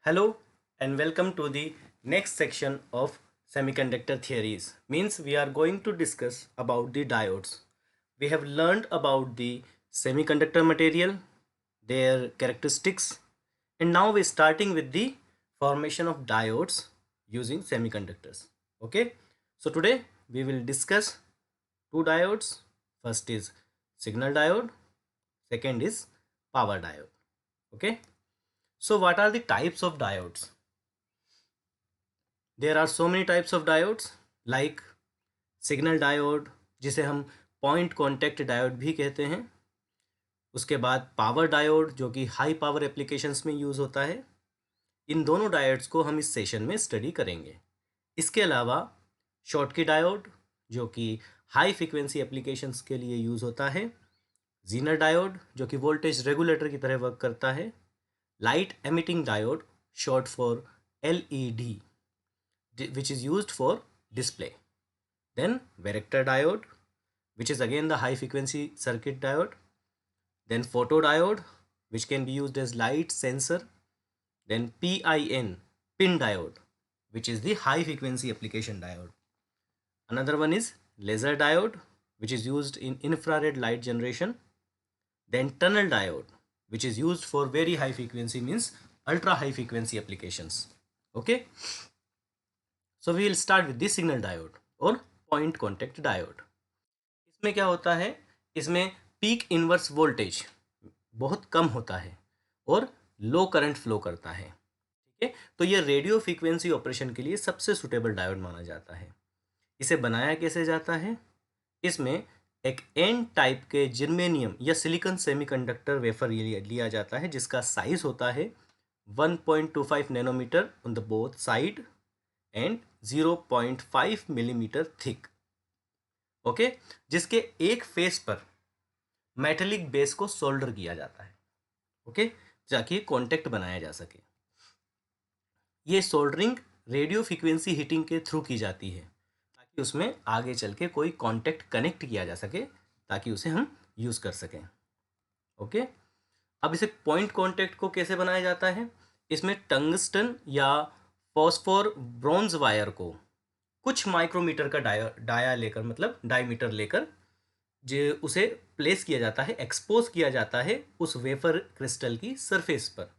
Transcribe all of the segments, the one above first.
Hello and welcome to the next section of semiconductor theories. Means we are going to discuss about the diodes. We have learned about the semiconductor material, their characteristics, and now we're starting with the formation of diodes using semiconductors. Okay, so today we will discuss two diodes. First is signal diode, second is power diode. Okay, so what are the types of diodes? There are so many types of diodes like signal diode जिसे हम point contact diode भी कहते हैं। उसके बाद power diode जो कि high power applications में यूज़ होता है। इन दोनों डायोड्स को हम इस सेशन में स्टडी करेंगे। इसके अलावा शॉटकी डायोड जो कि हाई फ्रीक्वेंसी एप्लीकेशंस के लिए यूज़ होता है। जीनर डायोड जो कि वोल्टेज रेगुलेटर की तरह वर्क करता है। Light emitting diode short for LED which is used for display. Then varactor diode which is again the high frequency circuit diode. Then photodiode which can be used as light sensor. Then pin diode which is the high frequency application diode. Another one is laser diode which is used in infrared light generation. Then tunnel diode which is used for very high frequency, means ultra high frequency applications. Okay, so we will start with the signal diode और point contact diode. इसमें क्या होता है, इसमें peak inverse voltage बहुत कम होता है और लो करंट फ्लो करता है। ठीक है, तो ये रेडियो फ्रीक्वेंसी ऑपरेशन के लिए सबसे सुटेबल डायोड माना जाता है। इसे बनाया कैसे जाता है, इसमें एक एन टाइप के जर्मेनियम या सिलिकॉन सेमीकंडक्टर वेफर लिया जाता है जिसका साइज होता है 1.25 nanometre on the both side and 0.5 millimetre thick. Okay, जिसके एक फेस पर मेटेलिक बेस को सोल्डर किया जाता है। ओके, ताकि कॉन्टेक्ट बनाया जा सके। ये सोल्डरिंग रेडियो फ्रीक्वेंसी हीटिंग के थ्रू की जाती है ताकि उसमें आगे चल के कोई कॉन्टेक्ट कनेक्ट किया जा सके ताकि उसे हम यूज़ कर सकें। ओके, अब इसे पॉइंट कॉन्टेक्ट को कैसे बनाया जाता है, इसमें टंगस्टन या फॉस्फोर ब्रॉन्ज वायर को कुछ माइक्रोमीटर का डाया लेकर, मतलब डायमीटर लेकर जो उसे प्लेस किया जाता है, एक्सपोज किया जाता है उस वेफर क्रिस्टल की सरफेस पर,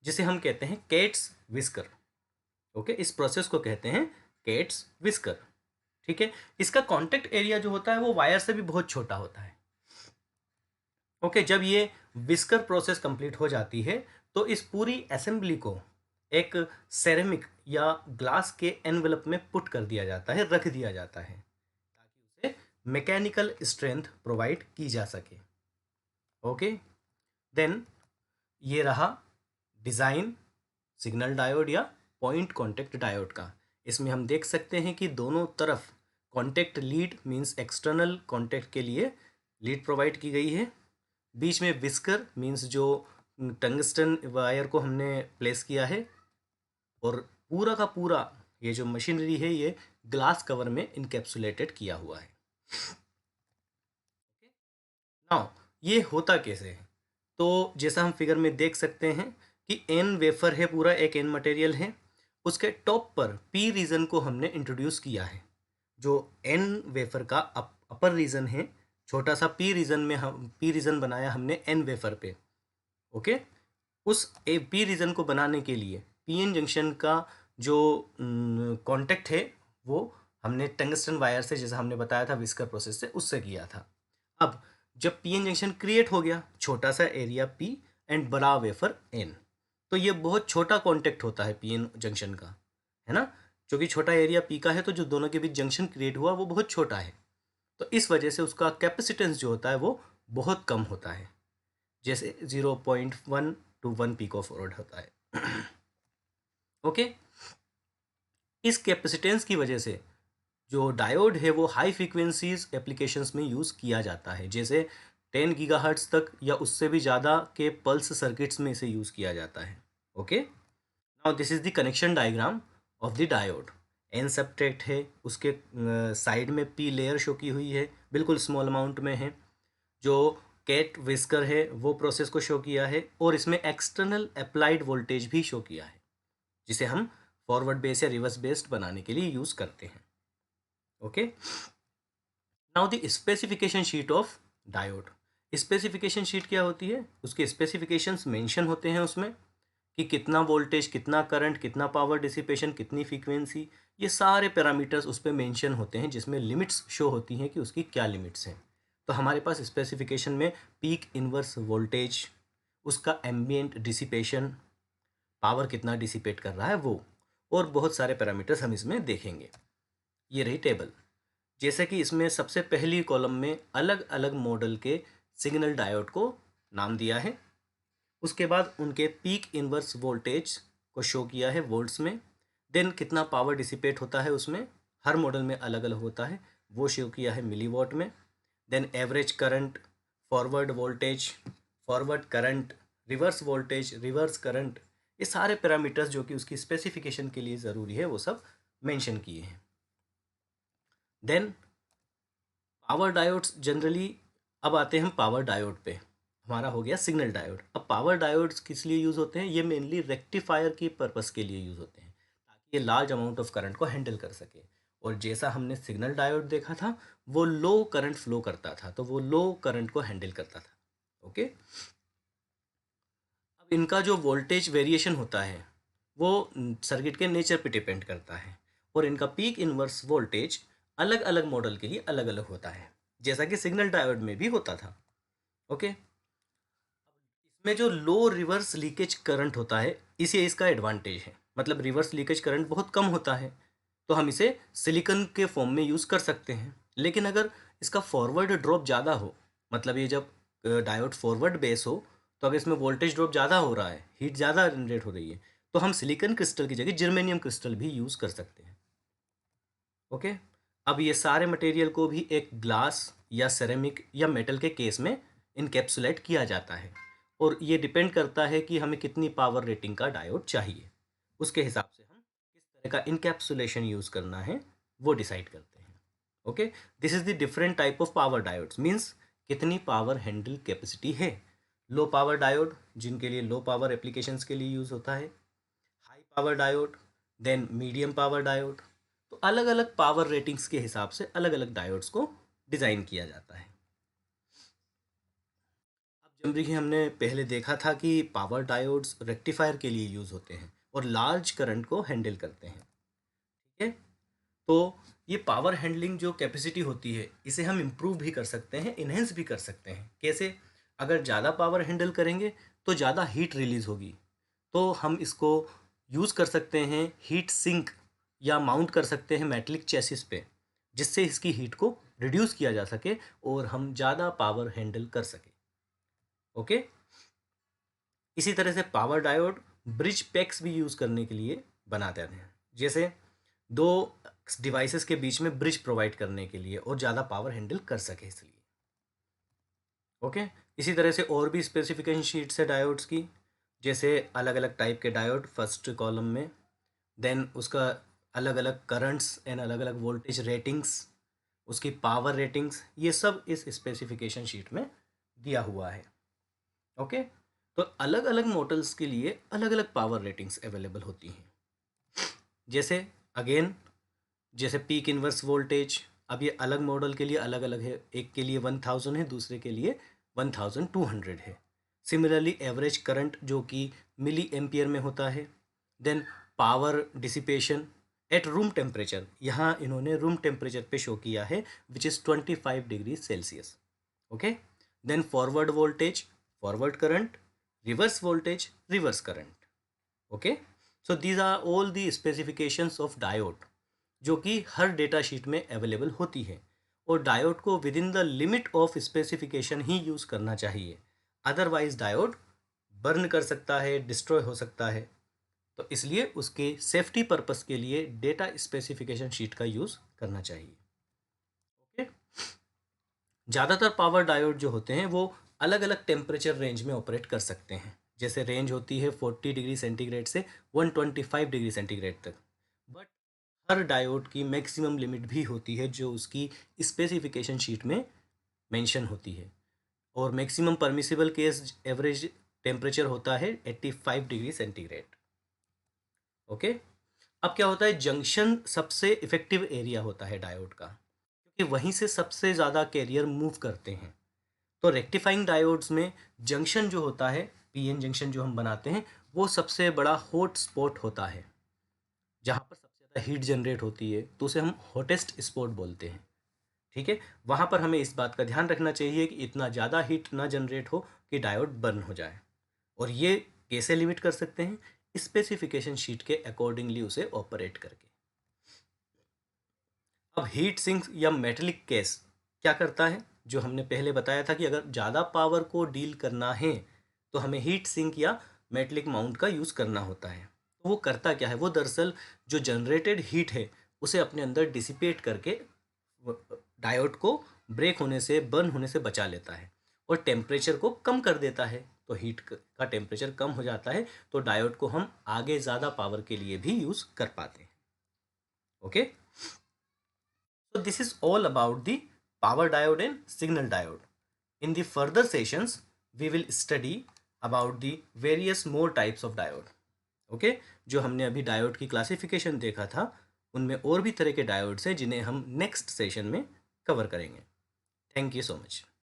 जिसे हम कहते हैं कैट्स विस्कर। ओके, इस प्रोसेस को कहते हैं कैट्स विस्कर। ठीक है, इसका कॉन्टेक्ट एरिया जो होता है वो वायर से भी बहुत छोटा होता है। ओके, जब ये विस्कर प्रोसेस कंप्लीट हो जाती है तो इस पूरी असेंबली को एक सेरेमिक या ग्लास के एनवेलप में पुट कर दिया जाता है, रख दिया जाता है ताकि उसे मैकेनिकल स्ट्रेंथ प्रोवाइड की जा सके। ओके, देन ये रहा डिज़ाइन सिग्नल डायोड या पॉइंट कॉन्टेक्ट डायोड का। इसमें हम देख सकते हैं कि दोनों तरफ contact lead means external contact के लिए लीड प्रोवाइड की गई है। बीच में विस्कर मींस जो टंगस्टन वायर को हमने प्लेस किया है, और पूरा का पूरा ये जो मशीनरी है ये ग्लास कवर में इनकेप्सुलेटेड किया हुआ है। नाउ ये होता कैसे है, तो जैसा हम फिगर में देख सकते हैं कि एन वेफर है, पूरा एक एन मटेरियल है। उसके टॉप पर पी रीजन को हमने इंट्रोड्यूस किया है। जो एन वेफर का अपर रीजन है, छोटा सा पी रीजन में हम पी रीजन बनाया हमने एन वेफर पे। ओके, उस पी रीजन को बनाने के लिए पीएन जंक्शन का जो कांटेक्ट है वो हमने टंगस्टन वायर से, जैसा हमने बताया था विस्कर प्रोसेस से, उससे किया था। अब जब पीएन जंक्शन क्रिएट हो गया, छोटा सा एरिया पी एंड बड़ा वेफर एन, तो ये बहुत छोटा कांटेक्ट होता है पीएन जंक्शन का, है ना। क्योंकि छोटा एरिया पी का है तो जो दोनों के बीच जंक्शन क्रिएट हुआ वो बहुत छोटा है, तो इस वजह से उसका कैपेसिटेंस जो होता है वो बहुत कम होता है, जैसे 0.1 to 1 पिकोफैराड होता है। ओके, इस कैपेसिटेंस की वजह से जो डायोड है वो हाई फ्रीक्वेंसीज एप्लीकेशंस में यूज़ किया जाता है, जैसे 10 गीगाहर्ट्ज़ तक या उससे भी ज़्यादा के पल्स सर्किट्स में इसे यूज़ किया जाता है। Okay, now this is the connection diagram of the diode. N substrate है, उसके साइड में पी लेयर शो की हुई है, बिल्कुल स्मॉल अमाउंट में है। जो कैट विस्कर है वो प्रोसेस को शो किया है, और इसमें एक्सटर्नल अप्लाइड वोल्टेज भी शो किया है। जिसे हम फॉरवर्ड बेस या रिवर्स बेस्ड बनाने के लिए यूज़ करते हैं। Okay, now the specification sheet of diode. Specification sheet क्या होती है? उसके स्पेसिफिकेशंस मेंशन होते हैं उसमें कि कितना वोल्टेज, कितना करंट, कितना पावर डिसिपेशन, कितनी फ्रीक्वेंसी, ये सारे पैरामीटर्स उस पर मेंशन होते हैं, जिसमें लिमिट्स शो होती हैं कि उसकी क्या लिमिट्स हैं। तो हमारे पास स्पेसिफिकेशन में पीक इनवर्स वोल्टेज, उसका एम्बिएंट डिसिपेशन, पावर कितना डिसिपेट कर रहा है वो, और बहुत सारे पैरामीटर्स हम इसमें देखेंगे। ये रही टेबल। जैसे कि इसमें सबसे पहली कॉलम में अलग अलग मॉडल के सिग्नल डायोड को नाम दिया है। उसके बाद उनके पीक इनवर्स वोल्टेज को शो किया है वोल्ट्स में। देन कितना पावर डिसिपेट होता है उसमें, हर मॉडल में अलग अलग होता है, वो शो किया है मिलीवॉट में। Then average current, forward voltage, forward current, reverse voltage, reverse current, ये सारे पैरामीटर्स जो कि उसकी स्पेसिफिकेशन के लिए ज़रूरी है वो सब मेंशन किए हैं। देन पावर डायोड्स जनरली, अब आते हैं हम पावर डायोड पे। हमारा हो गया सिग्नल डायोड। अब पावर डायोड्स किस लिए यूज़ होते हैं? ये मेनली रेक्टिफायर की पर्पस के लिए यूज़ होते हैं, ताकि ये लार्ज अमाउंट ऑफ करंट को हैंडल कर सके। और जैसा हमने सिग्नल डायोड देखा था, वो लो करंट फ्लो करता था, तो वो लो करंट को हैंडल करता था। ओके, अब इनका जो वोल्टेज वेरिएशन होता है वो सर्किट के नेचर पे डिपेंड करता है, और इनका पीक इनवर्स वोल्टेज अलग अलग मॉडल के लिए अलग अलग होता है, जैसा कि सिग्नल डायोड में भी होता था। ओके, इसमें जो लो रिवर्स लीकेज करंट होता है, इसे इसका एडवांटेज है, मतलब रिवर्स लीकेज करंट बहुत कम होता है, तो हम इसे सिलिकॉन के फॉर्म में यूज़ कर सकते हैं। लेकिन अगर इसका फॉरवर्ड ड्रॉप ज़्यादा हो, मतलब ये जब डायोड फॉरवर्ड बेस हो, तो अगर इसमें वोल्टेज ड्रॉप ज़्यादा हो रहा है, हीट ज़्यादा जनरेट हो रही है, तो हम सिलिकॉन क्रिस्टल की जगह जर्मेनियम क्रिस्टल भी यूज़ कर सकते हैं। ओके, अब ये सारे मटेरियल को भी एक ग्लास या सेरेमिक या मेटल के केस में इनकेप्सुलेट किया जाता है, और ये डिपेंड करता है कि हमें कितनी पावर रेटिंग का डायोड चाहिए। उसके हिसाब से हम किस तरह का इनकेप्सुलेशन यूज़ करना है वो डिसाइड करते हैं। Okay, this is the different type of power diodes, means कितनी पावर हैंडल कैपेसिटी है। लो पावर डायोड, जिनके लिए लो पावर एप्लीकेशंस के लिए यूज़ होता है। High power diode, then medium power diode. तो अलग अलग पावर रेटिंग्स के हिसाब से अलग अलग डायोड्स को डिज़ाइन किया जाता है। अब जनरली हमने पहले देखा था कि पावर डायोड्स रेक्टिफायर के लिए यूज़ होते हैं और लार्ज करंट को हैंडल करते हैं। ठीक है, तो ये पावर हैंडलिंग जो कैपेसिटी होती है, इसे हम इम्प्रूव भी कर सकते हैं, इन्हेंस भी कर सकते हैं। कैसे? अगर ज़्यादा पावर हैंडल करेंगे तो ज़्यादा हीट रिलीज होगी, तो हम इसको यूज़ कर सकते हैं हीट सिंक, या माउंट कर सकते हैं मेटलिक चेसिस पे, जिससे इसकी हीट को रिड्यूस किया जा सके और हम ज़्यादा पावर हैंडल कर सकें। ओके, इसी तरह से पावर डायोड ब्रिज पैक्स भी यूज़ करने के लिए बनाते हैं, जैसे दो डिवाइसेस के बीच में ब्रिज प्रोवाइड करने के लिए और ज़्यादा पावर हैंडल कर सके इसलिए। ओके, इसी तरह से और भी स्पेसिफिकेशन शीट्स है डायोड्स की, जैसे अलग अलग टाइप के डायोड फर्स्ट कॉलम में, देन उसका अलग अलग करंट्स एंड अलग अलग वोल्टेज रेटिंग्स, उसकी पावर रेटिंग्स, ये सब इस स्पेसिफिकेशन शीट में दिया हुआ है। ओके, तो अलग अलग मॉडल्स के लिए अलग अलग पावर रेटिंग्स अवेलेबल होती हैं। जैसे अगेन, जैसे पीक इनवर्स वोल्टेज, अब ये अलग मॉडल के लिए अलग अलग है, एक के लिए 1000 है, दूसरे के लिए 1200 है। सिमिलरली एवरेज करंट जो कि मिली एम्पियर में होता है। Then power dissipation at room temperature, यहाँ इन्होंने रूम टेम्परेचर पे शो किया है, which is 25 degree Celsius. Okay, then forward voltage, forward current, reverse voltage, reverse current. Okay, so these are all the specifications of diode, जो कि हर data sheet में available होती है, और डायोड को within the limit of specification ही use करना चाहिए, अदरवाइज डायोड बर्न कर सकता है, डिस्ट्रॉय हो सकता है। तो इसलिए उसके सेफ्टी पर्पस के लिए डेटा स्पेसिफिकेशन शीट का यूज़ करना चाहिए। ओके, ज़्यादातर पावर डायोड जो होते हैं वो अलग अलग टेम्परेचर रेंज में ऑपरेट कर सकते हैं, जैसे रेंज होती है 40 डिग्री सेंटीग्रेड से 125 डिग्री सेंटीग्रेड तक। बट हर डायोड की मैक्सिमम लिमिट भी होती है जो उसकी स्पेसिफिकेशन शीट में मेंशन होती है, और maximum permissible case average temperature होता है 85 डिग्री सेंटीग्रेड। ओके। अब क्या होता है, जंक्शन सबसे इफेक्टिव एरिया होता है डायोड का, क्योंकि वहीं से सबसे ज़्यादा कैरियर मूव करते हैं। तो रेक्टिफाइंग डायोड्स में जंक्शन जो होता है, पीएन जंक्शन जो हम बनाते हैं, वो सबसे बड़ा हॉट स्पॉट होता है, जहाँ पर सबसे ज़्यादा हीट जनरेट होती है, तो उसे हम हॉटेस्ट स्पॉट बोलते हैं। ठीक है, वहाँ पर हमें इस बात का ध्यान रखना चाहिए कि इतना ज़्यादा हीट ना जनरेट हो कि डायोड बर्न हो जाए। और ये कैसे लिमिट कर सकते हैं, स्पेसिफिकेशन शीट के अकॉर्डिंगली उसे ऑपरेट करके। अब हीट सिंक या मेटेलिक केस क्या करता है, जो हमने पहले बताया था कि अगर ज़्यादा पावर को डील करना है तो हमें हीट सिंक या मेटेलिक माउंट का यूज़ करना होता है। तो वो करता क्या है, वो दरअसल जो जनरेटेड हीट है उसे अपने अंदर डिसिपेट करके डायोड को ब्रेक होने से, बर्न होने से बचा लेता है और टेम्परेचर को कम कर देता है। तो हीट का टेम्परेचर कम हो जाता है, तो डायोड को हम आगे ज़्यादा पावर के लिए भी यूज़ कर पाते हैं। Okay, so this is all about the power diode and signal diode. In the further sessions, we will study about the various more types of diode. Okay? जो हमने अभी डायोड की क्लासिफिकेशन देखा था, उनमें और भी तरह के डायोड्स हैं जिन्हें हम नेक्स्ट सेशन में कवर करेंगे। Thank you so much.